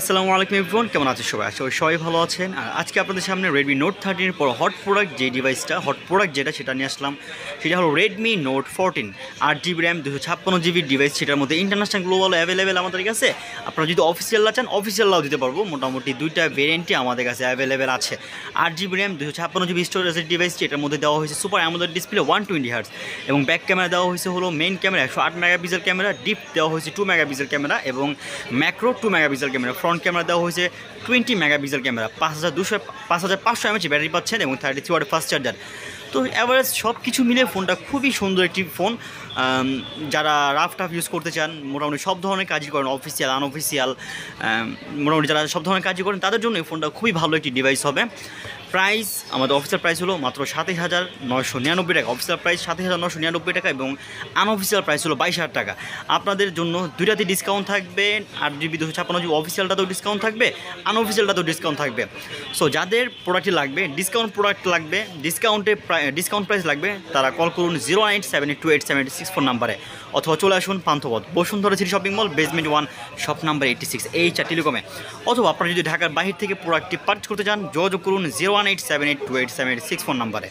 আসসালামু আলাইকুম এভরিওয়ান, কেমন আছেন সবাই? আশা করি সবাই ভালো আছেন। আর আজকে আপনাদের সামনে রেডমি নোট 13 পর হট প্রোডাক্ট যে ডিভাইসটা হট প্রোডাক্ট সেটা নিয়ে আসলাম। সেটা হলো Redmi note 14 8 GB RAM 256 GB device. সেটার মধ্যে ইন্টারন্যাশনাল গ্লোবাল অ্যাভেলেবেল আমাদের কাছে। আপনারা যদি অফিসিয়ালটা চান অফিসিয়ালটাও দিতে পারবো। মোটামুটি দুইটা ভেরিয়েন্টই আমাদের কাছে অ্যাভেলেবেল আছে। 8 জিবি র্যাম 256 জিবি স্টোরেজের ডিভাইসটি, এটার মধ্যে দেওয়া হয়েছে সুপার অ্যামোলেড ডিসপ্লে 120 হার্টজ এবং ব্যাক ক্যামেরা দেওয়া হয়েছে হলো main camera 108 megapixel camera, deep দেওয়া হয়েছে 2 মেগাপিক্সেল ক্যামেরা এবং macro 2 megapixel camera. Front camera দেওয়া হয়েছে 20 মেগাপিক্সেল ক্যামেরা, 5500 এমএএইচ ব্যাটারি পাচ্ছেন এবং 33 ওয়াট ফাস্ট চার্জার। তো অ্যাভারেজ সব কিছু মিলে ফোনটা খুবই সুন্দর একটি ফোন। যারা রাফ টাফ ইউজ করতে চান, মোটামুটি সব ধরনের কাজই করেন, অফিসিয়াল আনঅফিসিয়াল, মোটামুটি যারা সব ধরনের কাজই করেন তাদের জন্য এই ফোনটা খুবই ভালো একটি ডিভাইস হবে। প্রাইস আমাদের অফিসিয়াল প্রাইস হলো মাত্র 27,999 টাকা। অফিসিয়াল প্রাইস 27,999 টাকা এবং আনঅফিসিয়াল প্রাইস হলো 22,000 টাকা। আপনাদের জন্য দুইটাতে ডিসকাউন্ট থাকবে। 8 জিবি 256 অফিসিয়ালটাতেও ডিসকাউন্ট থাকবে, আনঅফিসিয়ালটাতেও ডিসকাউন্ট থাকবে। সো যাদের প্রোডাক্টটি লাগবে, ডিসকাউন্ট প্রাইস লাগবে, তারা কল করুন 01878287864 নাম্বারে, অথবা চলে আসুন Panthapath Bashundhara city shopping mall basement 1 shop number 86 HR টেলিকমে। অথবা আপনারা যদি ঢাকার বাহির থেকে প্রোডাক্টটি পারচেজ করতে চান যোগাযোগ করুন 01878287864 নাম্বারে।